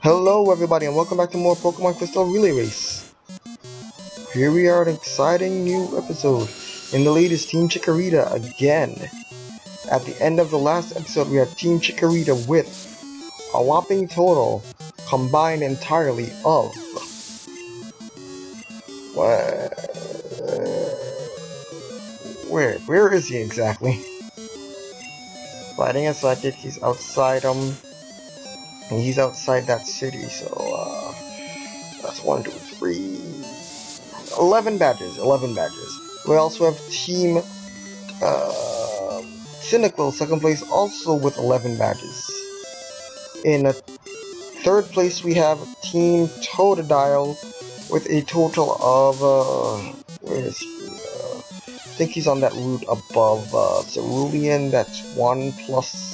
Hello everybody and welcome back to more Pokemon Crystal Relay Race. Here we are at an exciting new episode. In the latest Team Chikorita again. At the end of the last episode we had Team Chikorita with a whopping total combined entirely of where where is he exactly? Fighting a psychic, he's outside that city, so that's 1, 2, 3, 11 badges, 11 badges. We also have Team Uh, Cynical, second place, also with 11 badges. In third place, we have Team Totodile with a total of, where is he? I think he's on that route above Cerulean. That's 1 plus.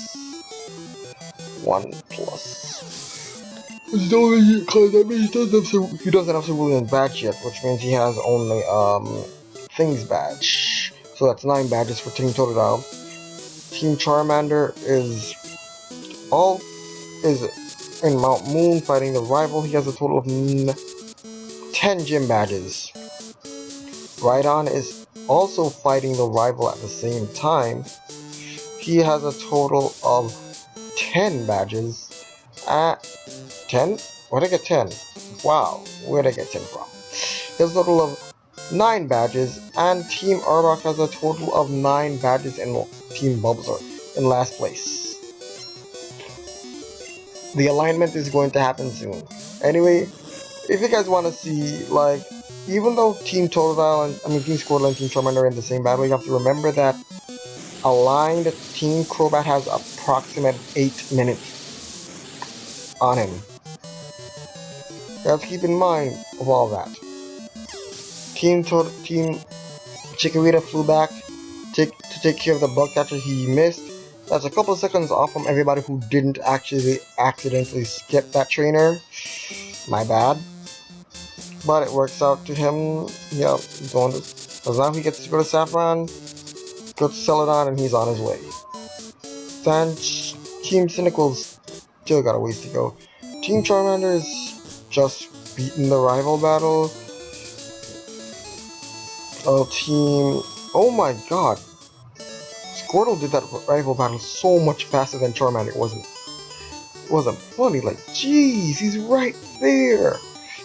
1 plus. Because that means he doesn't have Cerulean badge yet, which means he has only, Things badge. So that's 9 badges for Team Totodile. Team Charmander is in Mount Moon fighting the rival. He has a total of 10 gym badges. Rhydon is also fighting the rival at the same time. He has a total of 10 badges. 10? Where'd I get 10? Wow, where'd I get 10 from? He has a total of 9 badges, and Team Arbok has a total of 9 badges in Team Bulbasaur in last place. The alignment is going to happen soon. Anyway, if you guys want to see, like, even though Team Totodile Team Squirtle and Team Charmander are in the same battle, you have to remember that aligned Team Crobat has approximate 8 minutes on him. You have to keep in mind of all that. Team Chikorita flew back to take care of the bug catcher he missed. That's a couple seconds off from everybody who didn't actually accidentally skip that trainer. My bad. But it works out to him. Yeah, going to, because now he gets to go to Saffron, go to Celadon, and he's on his way. Then Team Cynical's still got a ways to go. Team Charmander is just beaten the rival battle. Oh my god. Squirtle did that rival battle so much faster than Charmander, wasn't funny. Like, jeez, he's right there.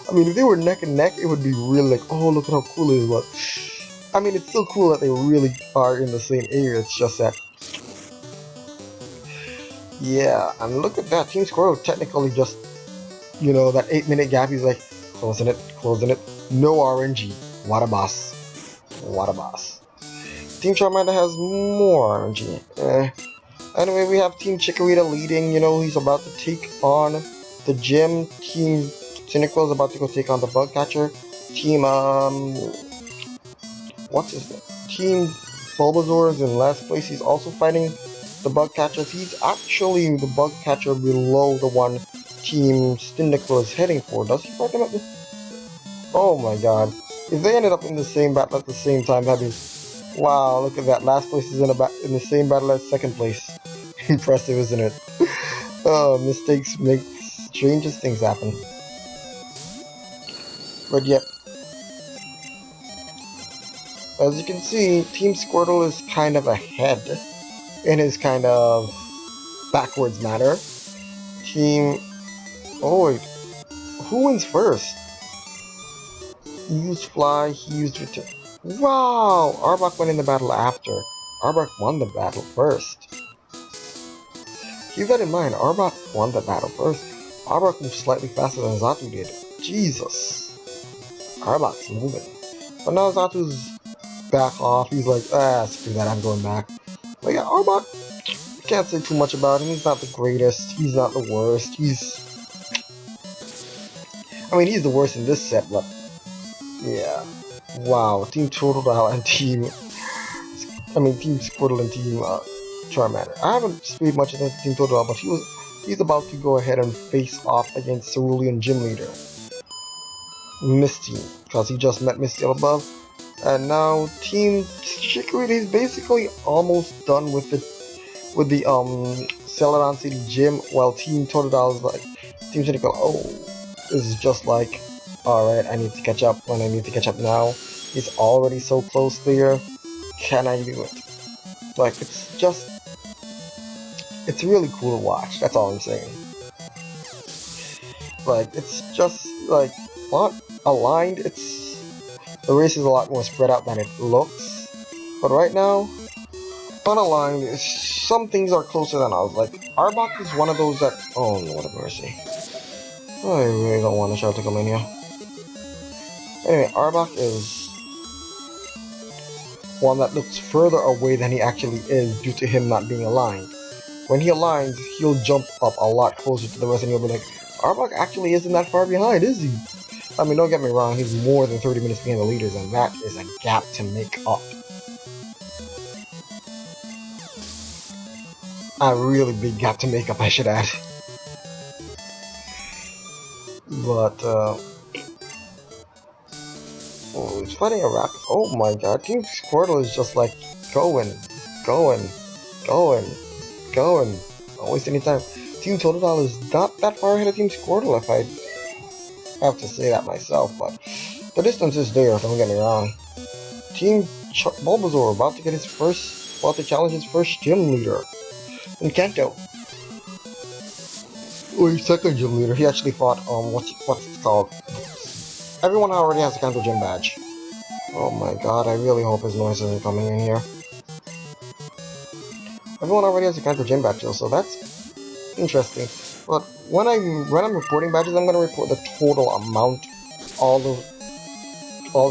I mean, if they were neck and neck, it would be really like, oh, look at how cool it is. But I mean, it's still cool that they really are in the same area. It's just that, yeah. And look at that, Team Squirtle technically just, that 8-minute gap. He's like closing it. No RNG. What a boss. What a boss. Team Charmander has more RNG. Anyway, we have Team Chikorita leading. He's about to take on the gym. Team Cynical is about to go take on the bug catcher. Team what's his name? Team Bulbasaur is in last place. He's also fighting the bug catchers. He's actually the bug catcher below the one Team Cyndaquil is heading for. Does he fight them at the... Oh my god. If they ended up in the same battle at the same time, that'd be... Wow, look at that. Last place is in the same battle as second place. Impressive, isn't it? Oh, mistakes make strangest things happen. But yep. As you can see, Team Squirtle is kind of ahead in his kind of backwards manner. Team... Oh wait, who wins first? He used Fly, he used Return. Wow! Arbok went in the battle after. Arbok won the battle first. Keep that in mind, Arbok won the battle first. Arbok moved slightly faster than Xatu did. Jesus. Arbok's moving. But now Xatu's back off. He's like, screw that, I'm going back. But yeah, Arbok, can't say too much about him. He's not the greatest. He's not the worst. He's the worst in this set, but yeah. Wow, Team Totodile and Team Squirtle and Team Charmander. I haven't paid much attention to Team Totodile, but he's about to go ahead and face off against Cerulean Gym Leader Misty, because he just met Misty up above. And now Team Chikorita is basically almost done with the Celadon City Gym, while Team Totodile is like Team Cynical, oh, this is just like, alright, I need to catch up when I need to catch up now. He's already so close there. Can I do it? Like, it's really cool to watch, that's all I'm saying. Like, it's just, like, not aligned, the race is a lot more spread out than it looks. But right now, unaligned, some things are closer than others. Like, Arbok is one of those that, oh, what a mercy. I really don't want the shell to come in here. Anyway, Arbok is one that looks further away than he actually is due to him not being aligned. When he aligns, he'll jump up a lot closer to the rest and you'll be like, Arbok actually isn't that far behind, is he? I mean, don't get me wrong, he's more than 30 minutes behind the leaders, and that is a gap to make up. A really big gap to make up, I should add. But, oh, he's fighting a rap. Oh my god, Team Squirtle is just like going, going, going, going. Don't waste any time. Team Totodile is not that far ahead of Team Squirtle, if I have to say that myself, but the distance is there, don't get me wrong. Team Bulbasaur about to challenge his first gym leader in Kanto. Or his second gym leader. He actually fought, what's it called? Everyone already has a Kanto gym badge. Oh my god, I really hope his noise isn't coming in here. Everyone already has a Kanto gym badge though, so that's interesting. But when I'm reporting badges, I'm gonna report the total amount all of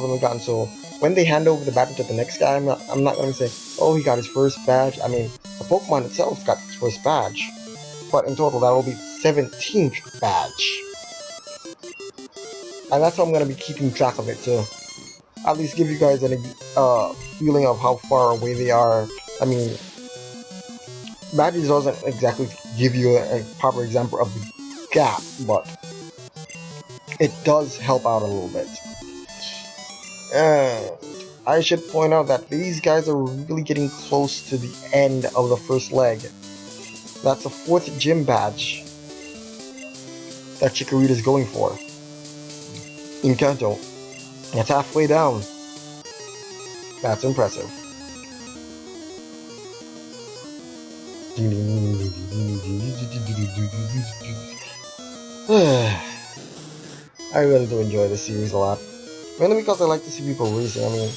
them have gotten. So when they hand over the badge to the next guy, I'm not gonna say, oh, he got his first badge. I mean, the Pokemon itself got its first badge, but in total that will be 17th badge, and that's how I'm gonna be keeping track of it to at least give you guys an feeling of how far away they are. I mean, badges doesn't exactly give you a proper example of the gap, but it does help out a little bit. And I should point out that these guys are really getting close to the end of the first leg. That's the 4th gym badge that Chikorita is going for in Kanto. That's halfway down. That's impressive. I really do enjoy this series a lot. Mainly because I like to see people racing. I mean,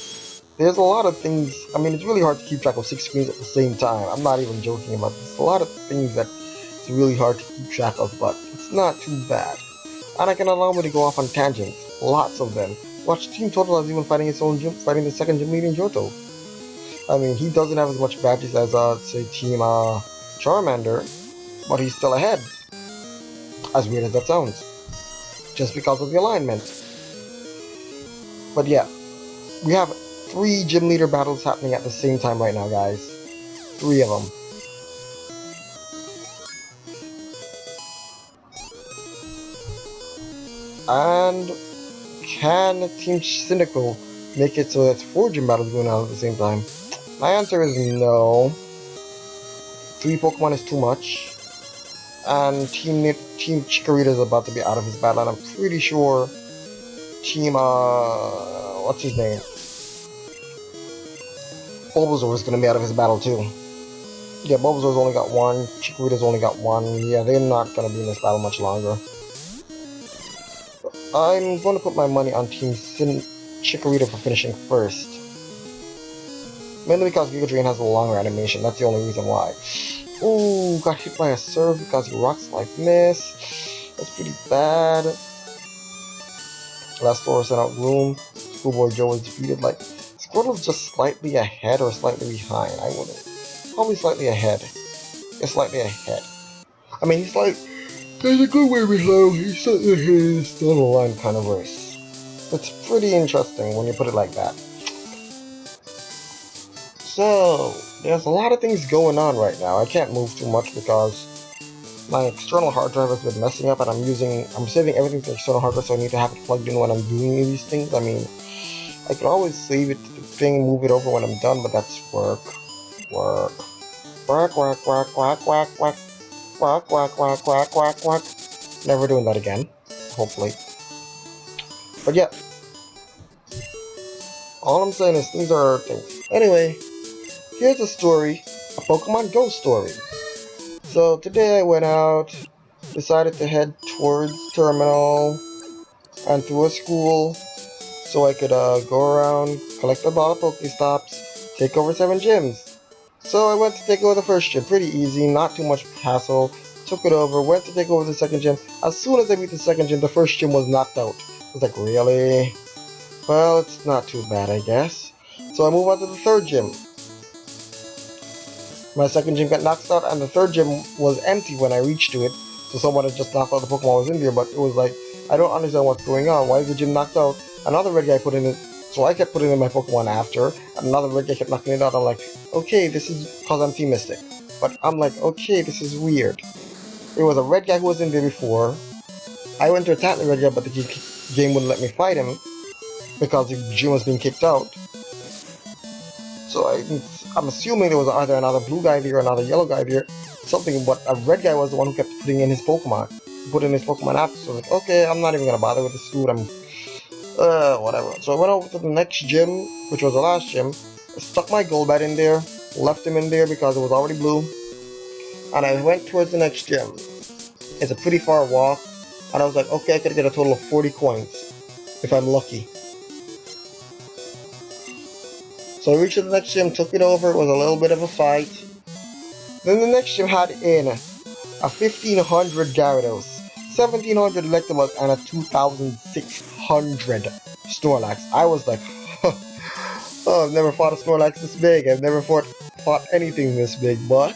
there's a lot of things. I mean, it's really hard to keep track of 6 screens at the same time. I'm not even joking about this. A lot of things that it's really hard to keep track of, but it's not too bad. And I can allow me to go off on tangents. Lots of them. Watch Team Total is even fighting fighting the second gym leader in Johto. I mean, he doesn't have as much badges as, say, Team Charmander, but he's still ahead. As weird as that sounds. Just because of the alignment. But yeah, we have 3 gym leader battles happening at the same time right now, guys. 3 of them. And can Team Cynical make it so that's 4 gym battles going on at the same time? My answer is no. 3 Pokemon is too much. And Team Chikorita is about to be out of his battle, and I'm pretty sure Team, what's his name? Bulbasaur is going to be out of his battle too. Yeah, Bulbasaur's only got 1, Chikorita's only got 1. Yeah, they're not going to be in this battle much longer. I'm going to put my money on Team Chikorita for finishing first. Mainly because Giga Drain has a longer animation, that's the only reason why. Ooh, got hit by a serve because he rocks like this. That's pretty bad. Last Taurus sent out Gloom. Schoolboy Joe was defeated. Like, Squirtle's just slightly ahead or slightly behind. I wouldn't. Probably slightly ahead. Yeah, slightly ahead. I mean, he's like, there's a good way below. He's slightly ahead. It's still a line kind of race. It's pretty interesting when you put it like that. So, there's a lot of things going on right now. I can't move too much because my external hard drive has been messing up, and I'm saving everything to external hard drive, so I need to have it plugged in when I'm doing these things. I mean, I can always save it to the thing and move it over when I'm done, but that's work. Work, work, work, work, work, work, work, work, work, work, work, work, work. Never doing that again, hopefully. But yeah, all I'm saying is these are things. Anyway, here's a story, a Pokemon Go story. So today I went out, decided to head towards Terminal and through a school so I could go around, collect a lot of Pokestops, take over 7 gyms. So I went to take over the first gym, pretty easy, not too much hassle. Took it over, went to take over the second gym. As soon as I beat the second gym, the first gym was knocked out. I was like, really? Well, it's not too bad, I guess. So I move on to the third gym. My second gym got knocked out, and the third gym was empty when I reached to it. So someone had just knocked out the Pokemon was in there, but it was like, I don't understand what's going on. Why is the gym knocked out? Another red guy put in it, so I kept putting in my Pokemon after. Another red guy kept knocking it out. I'm like, okay, this is because I'm Team Mystic. But I'm like, okay, this is weird. It was a red guy who was in there before. I went to attack the red guy, but the game wouldn't let me fight him because the gym was being kicked out. So I'm assuming there was either another blue guy there or another yellow guy there, something, but a red guy was the one who kept putting in his Pokemon. Put in his Pokemon after, so I was like, okay, I'm not even gonna bother with this dude, whatever. So I went over to the next gym, which was the last gym, stuck my Golbat in there, left him in there because it was already blue, and I went towards the next gym. It's a pretty far walk, and I was like, okay, I could get a total of 40 coins, if I'm lucky. So I reached the next gym, took it over, it was a little bit of a fight. Then the next gym had in a 1500 Gyarados, 1700 Electabuzz, and a 2600 Snorlax. I was like, oh, I've never fought a Snorlax this big, I've never fought anything this big, but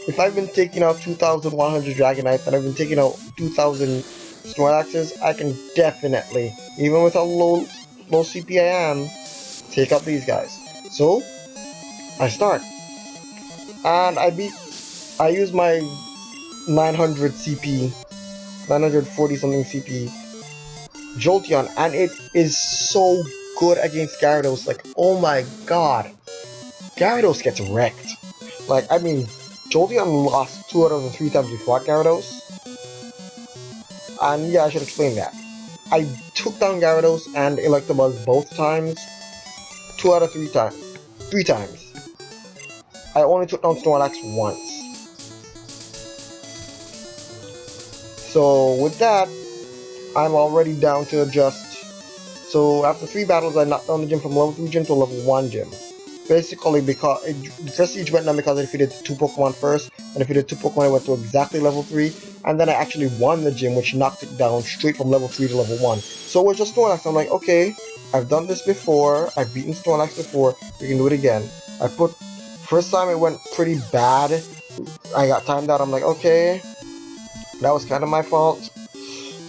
if I've been taking out 2100 Dragonites and I've been taking out 2000 Snorlaxes, I can definitely, even with how low CP I am, take out these guys. So, I start. And I use my 900 CP, 940 something CP Jolteon, and it is so good against Gyarados. Like, oh my god. Gyarados gets wrecked. Like, I mean, Jolteon lost 2 out of the 3 times we fought Gyarados. And yeah, I should explain that. I took down Gyarados and Electabuzz both times. 2 out of 3 times. 3 times. I only took down Snorlax once. So with that, I'm already down to just... So after 3 battles, I knocked down the gym from level 3 gym to level 1 gym. Basically, because the prestige went down because I defeated 2 Pokemon first, and defeated 2 Pokemon, I went to exactly level 3, and then I actually won the gym, which knocked it down straight from level 3 to level 1. So it was just Snorlax. I'm like, okay, I've done this before, I've beaten Snorlax before, we can do it again. First time it went pretty bad, I got timed out, I'm like, okay, that was kind of my fault,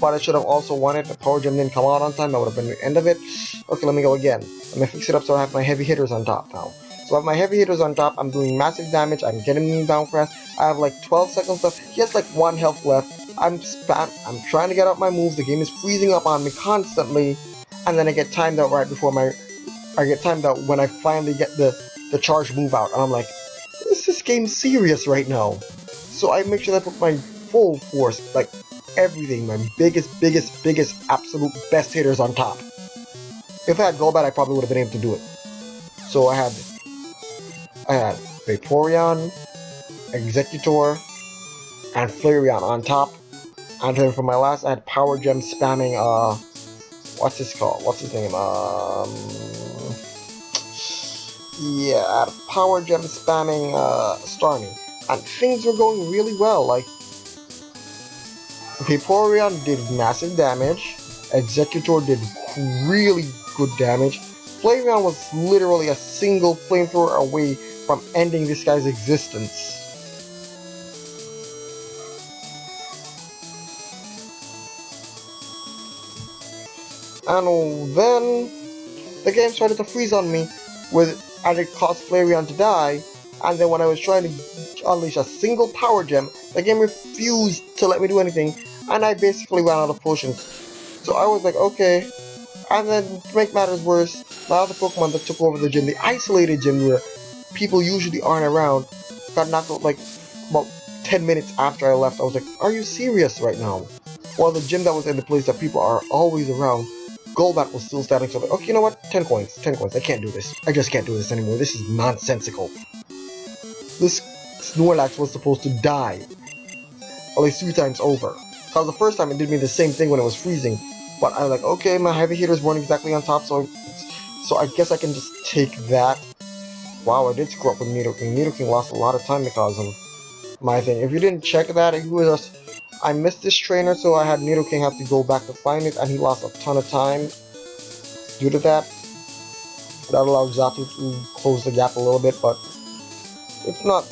but I should have also won it. The Power Gem didn't come out on time, that would have been the end of it. Okay, let me go again. Let me fix it up so I have my heavy hitters on top now. So I have my heavy hitters on top, I'm doing massive damage, I'm getting him down fast, I have like 12 seconds left, he has like 1 health left, I'm trying to get out my moves, the game is freezing up on me constantly, and then I get timed out right before I get timed out when I finally get the charge move out, and I'm like, is this game serious right now? So I make sure that I put my full force, like everything, my biggest, absolute best hitters on top. If I had Golbat, I probably would have been able to do it. So I had Vaporeon, Executor, and Flareon on top. And then for my last, I had Power Gem spamming, what's this called? What's his name? Yeah, I had Power Gem spamming, Starmie. And things were going really well, like, Vaporeon did massive damage, Executor did really good damage, Flareon was literally a single flamethrower away from ending this guy's existence. And then the game started to freeze on me, and it caused Flareon to die, and then when I was trying to unleash a single Power Gem, the game refused to let me do anything, and I basically ran out of potions. So I was like, okay. And then, to make matters worse, my other Pokemon that took over the gym, the isolated gym where people usually aren't around, got knocked out like about 10 minutes after I left, I was like, are you serious right now? While the gym that was in the place that people are always around, Golbat was still standing. So I'm like, okay, you know what? 10 coins. 10 coins. I can't do this. I just can't do this anymore. This is nonsensical. This Snorlax was supposed to die at least 3 times over. Because the first time it did me the same thing when it was freezing. But I was like, okay, my heavy hitters weren't exactly on top, so I guess I can just take that. Wow, I did screw up with Nidoking. Nidoking lost a lot of time because of my thing. If you didn't check that, I missed this trainer, so I had Nidoking have to go back to find it, and he lost a ton of time due to that. That allowed Xatu to close the gap a little bit, but it's not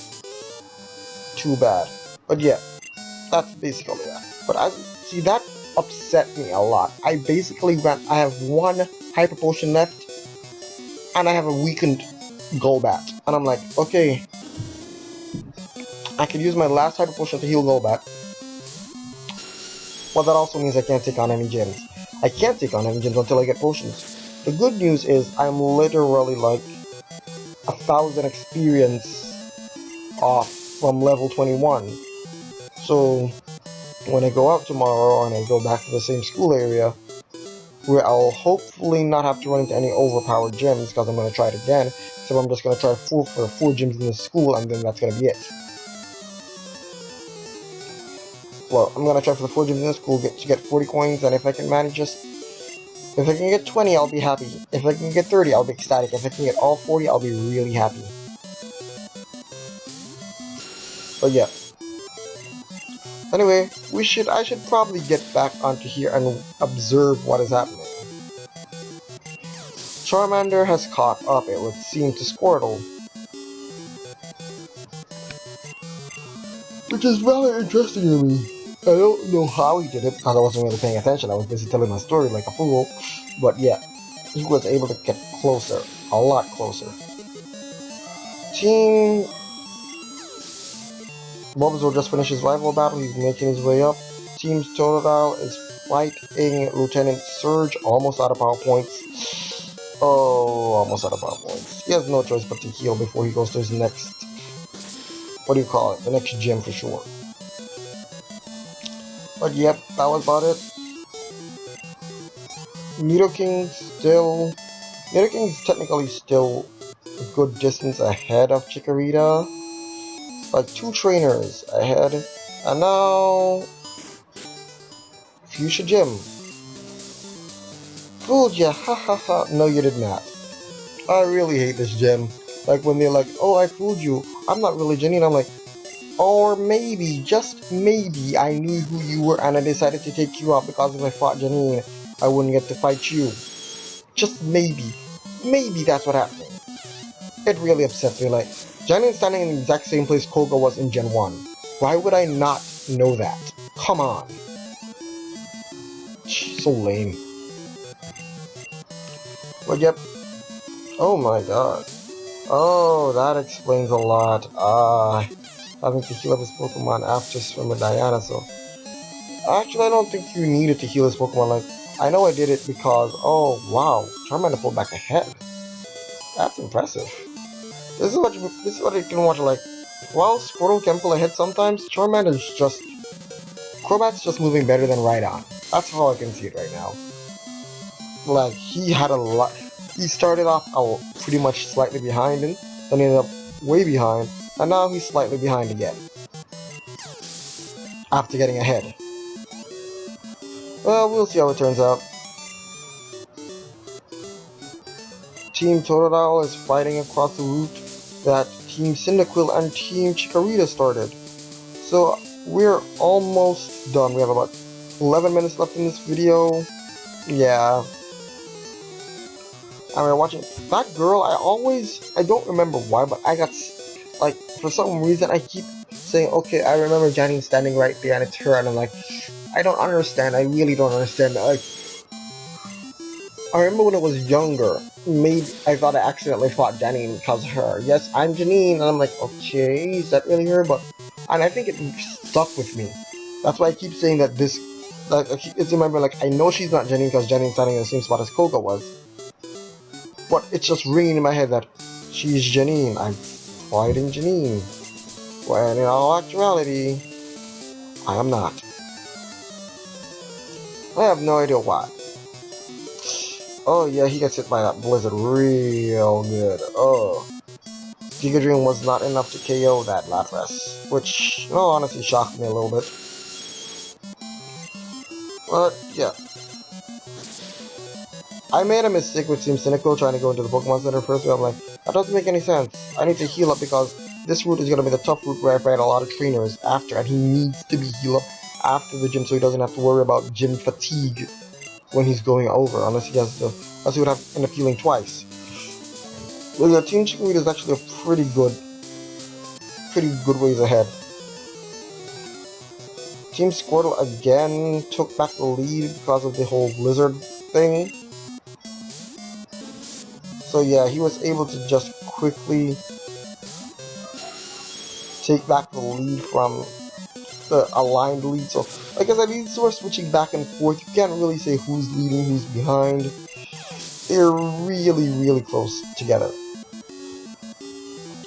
too bad. But yeah, that's basically that. But see, that upset me a lot. I have one Hyper Potion left, and I have a weakened Golbat. And I'm like, okay, I can use my last Hyper Potion to heal Golbat. Well, that also means I can't take on any gyms. I can't take on any gyms until I get potions. The good news is I'm literally like 1,000 experience off from level 21. So when I go out tomorrow and I go back to the same school area, where I'll hopefully not have to run into any overpowered gyms, because I'm going to try it again. So I'm just going to try 4 gyms in the school, and then that's going to be it. Well, I'm going to try for the 4 gyms in the school to get 40 coins, and if I can manage if I can get 20, I'll be happy. If I can get 30, I'll be ecstatic. If I can get all 40, I'll be really happy. But yeah. Anyway, I should probably get back onto here and observe what is happening. Charmander has caught up, it would seem, to Squirtle. Which is rather interesting to me. I don't know how he did it, because I wasn't really paying attention. I was busy telling my story like a fool. But yeah, he was able to get closer. A lot closer. Team Bulbasaur just finished his rival battle. He's making his way up. Team Totodile is fighting Lieutenant Surge. Almost out of power points. Oh, almost out of power points. He has no choice but to heal before he goes to his next... What do you call it? The next gym for sure. But yep, that was about it. Nidoking's technically still a good distance ahead of Chikorita. Like 2 trainers ahead. And now... Fuchsia Gym. Fooled ya, ha ha ha. No, you did not. I really hate this gym. Like when they're like, oh, I fooled you. I'm not really Janine. I'm like, or maybe, just maybe, I knew who you were and I decided to take you out because if I fought Janine, I wouldn't get to fight you. Just maybe. Maybe that's what happened. It really upset me. Like, Janine's standing in the exact same place Koga was in Gen 1. Why would I not know that? Come on. So lame. But yep. Oh my god. Oh, that explains a lot. Having to heal up his Pokemon after Swimmer Diana, so... Actually, I don't think you needed to heal his Pokemon. Like, I know I did it because... Oh, wow. Charmander pulled back ahead. That's impressive. This is what you can watch, like... While Squirtle can pull ahead sometimes, Charmander's just... Crobat's just moving better than Rhydon. That's how I can see it right now. Like, he had a lot... He started off pretty much slightly behind him, then ended up way behind, and now he's slightly behind again. After getting ahead. Well, we'll see how it turns out. Team Totodile is fighting across the route that Team Cyndaquil and Team Chikorita started. So, we're almost done. We have about 11 minutes left in this video. Yeah. And we're watching that girl. I don't remember why, but I got, like, for some reason I keep saying, okay, I remember Janine standing right there and it's her, and I'm like, I don't understand. I really don't understand. Like, I remember when I was younger, maybe I thought I accidentally fought Janine because of her. Yes, I'm Janine, and I'm like, okay, is that really her? But, and I think it stuck with me. That's why I keep saying that this, like, it's remember, like, I know she's not Janine because Janine's standing in the same spot as Koga was. But it's just ringing in my head that she's Janine. I'm fighting Janine. When in all actuality, I am not. I have no idea why. Oh yeah, he gets hit by that blizzard real good. Oh. Giga Dream was not enough to KO that Lapras, which, in all honesty, shocked me a little bit. But, yeah. I made a mistake with Team Cynical trying to go into the Pokemon Center first, but I'm like, that doesn't make any sense. I need to heal up because this route is going to be the tough route where I fight a lot of trainers after, and he needs to be healed up after the gym so he doesn't have to worry about gym fatigue when he's going over, unless he has the, unless he would have to end up healing twice. But yeah, Team Chickweed is actually a pretty good ways ahead. Team Squirtle again took back the lead because of the whole blizzard thing. So yeah, he was able to just quickly take back the lead from the aligned lead. So like I said, these two are switching back and forth. You can't really say who's leading, who's behind. They're really close together.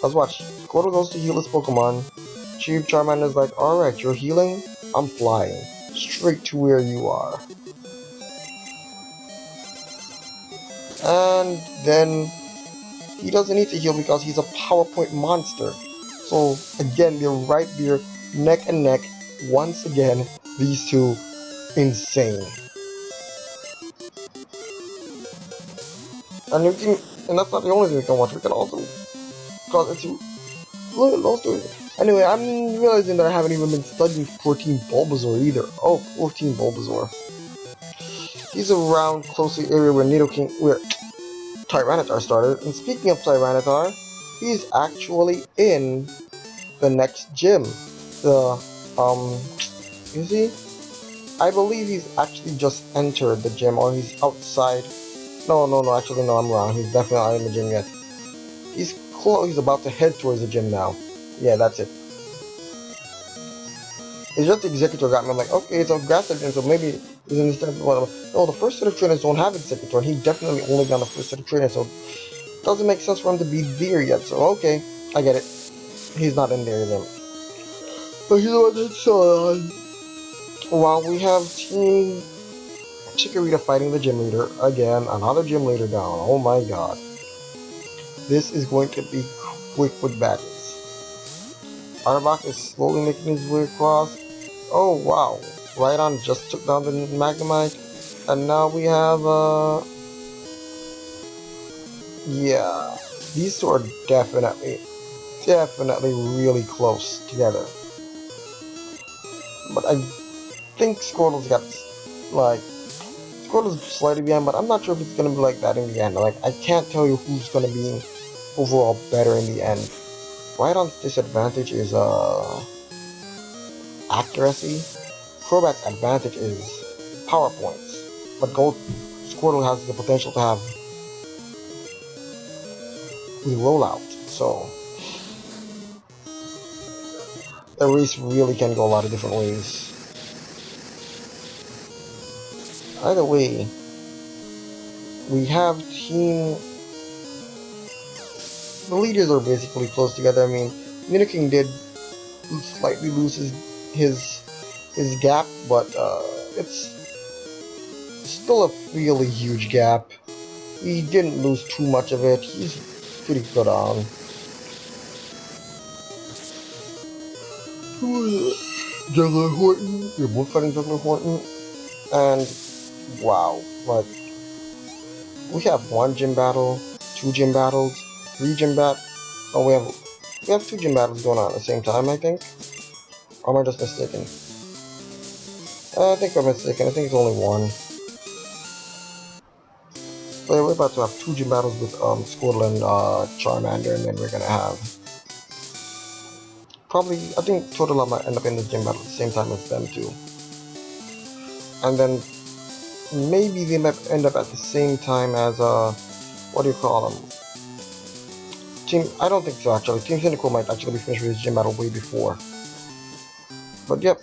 Let's watch. Squirtle goes to heal his Pokemon. Chief Charmander's like, alright, you're healing? I'm flying. Straight to where you are. And then he doesn't need to heal because he's a PowerPoint monster. So again, they're right there, neck and neck. Once again, these two, insane. And you can, and that's not the only thing we can watch. We can also cause it's look at those two. Anyway, I'm realizing that I haven't even been studying for Team Bulbasaur either. Oh, poor Team Bulbasaur. He's around close to the area where Nidoking, where Tyranitar started. And speaking of Tyranitar, he's actually in the next gym. The, is he? I believe he's actually just entered the gym, or he's outside. No, actually no, I'm wrong. He's definitely not in the gym yet. He's close, he's about to head towards the gym now. Yeah, that's it. It's just the Executor got me. I'm like, okay, it's a grass type gym, so maybe it's in this type of whatever. No, the first set of trainers don't have Executor, and he definitely only got the first set of trainers, so it doesn't make sense for him to be there yet. So, okay, I get it. He's not in there then. But you know what, that's on. While we have Team Chikorita fighting the gym leader. Again, another gym leader down. Oh my god. This is going to be quick with battles. Arbok is slowly making his way across. Oh wow. Rhydon just took down the Magnemite. And now we have, yeah. These two are definitely really close together. But I think Squirtle's got, like, Squirtle's slightly behind, but I'm not sure if it's going to be like that in the end. Like, I can't tell you who's going to be overall better in the end. Rhydon's disadvantage is, accuracy. Crobat's advantage is power points. But Gold Squirtle has the potential to have the rollout. So, the race really can go a lot of different ways. Either way, we have team. The leaders are basically close together. I mean, Nidoking did slightly lose his gap, but it's still a really huge gap. He didn't lose too much of it. He's pretty good on. Juggler Horton. You're both fighting Juggler Horton. And wow, like we have one gym battle, two gym battles, three gym bat. Oh, we have two gym battles going on at the same time, I think. Or am I just mistaken? I think I'm mistaken. I think it's only one. So yeah, we're about to have two gym battles with Squirtle and Charmander, and then we're gonna have probably, I think total I might end up in the gym battle at the same time as them too. And then maybe they might end up at the same time as what do you call them? Team, I don't think so actually. Team Cynical might actually be finished with his gym battle way before. But yep.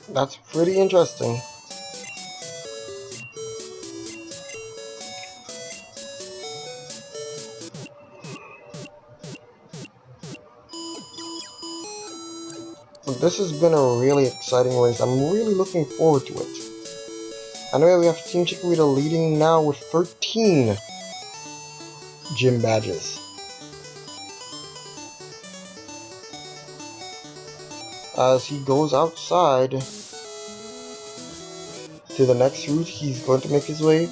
That's pretty interesting. this has been a really exciting race. I'm really looking forward to it. Anyway, we have Team Chikorita leading now with 13 gym badges. As he goes outside to the next route, he's going to make his way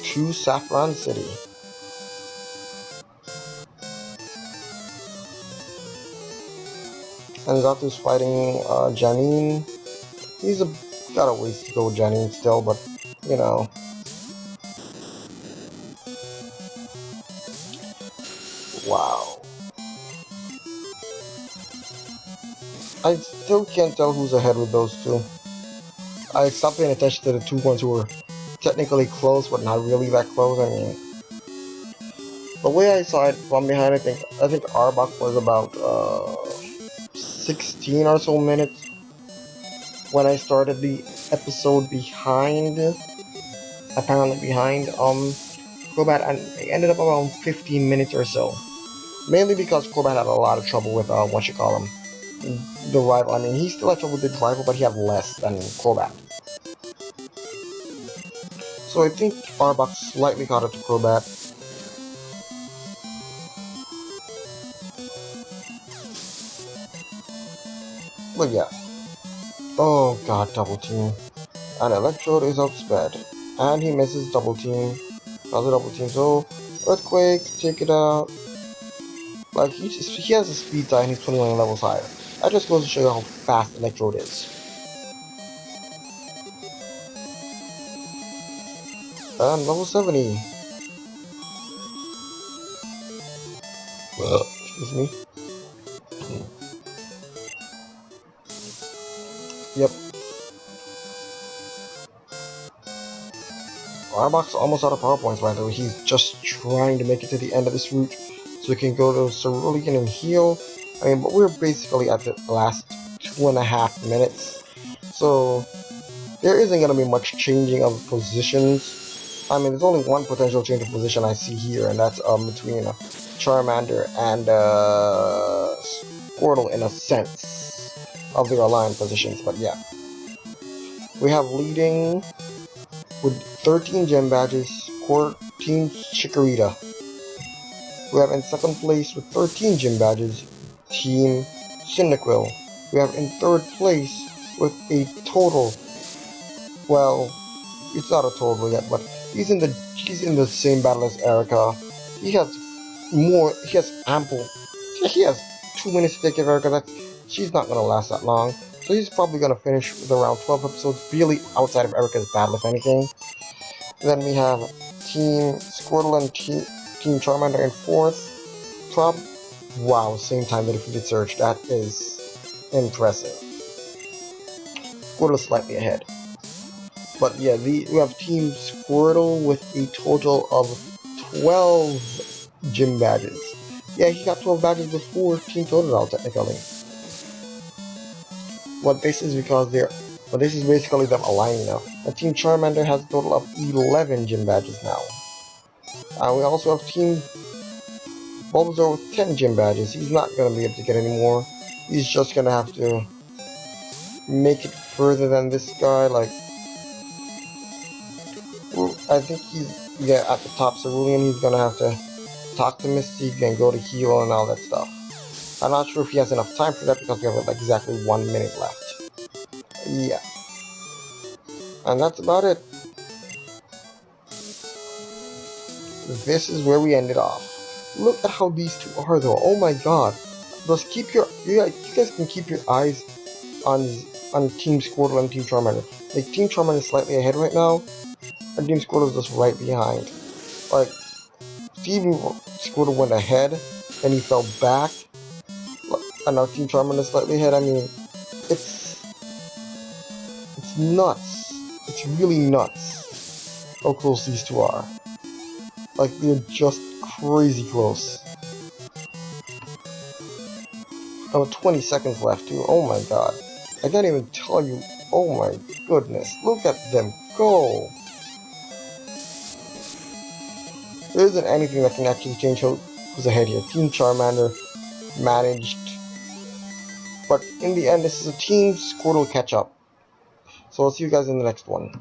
to Saffron City. And Zatu's fighting Janine. He's got a ways to go with Janine still, but you know. Wow. I still can't tell who's ahead with those two. I stopped paying attention to the two ones who were technically close, but not really that close. I mean, the way I saw it from behind, I think Arbok was about 16 or so minutes when I started the episode behind, apparently behind Crobat, and it ended up around 15 minutes or so. Mainly because Crobat had a lot of trouble with what you call him, the rival. I mean, he still had trouble with the rival, but he had less than Crobat. So I think Arbok slightly caught up to Crobat. But yeah. Oh god, double team. And Electrode is outsped. And he misses double team. Does a double team. So Earthquake, take it out. Like he has a speed tie and he's 21 levels higher. That just goes to show you how fast Electrode is. And level 70. Excuse me. Yep. Arbok's almost out of power points, by the way. He's just trying to make it to the end of this route so we can go to Cerulean and heal. I mean, but we're basically at the last 2.5 minutes. So there isn't going to be much changing of positions. I mean, there's only one potential change of position I see here, and that's between Charmander and Squirtle in a sense of their aligned positions. But yeah, we have leading with 13 gem badges, Team Chikorita. We have in second place with 13 gym badges, Team Cyndaquil. We have in third place with a total, well, it's not a total yet, but he's in the same battle as Erica. He has ample, he has 2 minutes to take care of Erica. She's not gonna last that long. So he's probably gonna finish with around 12 episodes, really outside of Erica's battle, if anything. Then we have Team Squirtle and Team Charmander in fourth. Wow, same time that defeated Surge. That is impressive. Squirtle slightly ahead. But yeah, we have Team Squirtle with a total of 12 gym badges. Yeah, he got 12 badges before Team Totodile, technically. But this is basically them aligning now. And Team Charmander has a total of 11 gym badges now. We also have Team Bulbasaur with 10 gym badges. He's not going to be able to get any more. He's just going to have to make it further than this guy. Like, I think he's at the top Cerulean. He's going to have to talk to Mystique and go to heal and all that stuff. I'm not sure if he has enough time for that because we have like exactly 1 minute left. Yeah. And that's about it. This is where we ended off. Look at how these two are though. Oh my god. Just keep you guys can keep your eyes on Team Squirtle and Team Charmander. Like Team Charmander is slightly ahead right now, and Team Squirtle is just right behind. Like Team Squirtle went ahead, and he fell back, and now Team Charmander is slightly ahead. I mean, it's nuts. It's really nuts how close these two are. Like they're just crazy close. About 20 seconds left too. Oh my god. I can't even tell you. Oh my goodness. Look at them go. There isn't anything that can actually change who's ahead here. Team Charmander managed But in the end, this is a team Squirtle catch up. So I'll see you guys in the next one.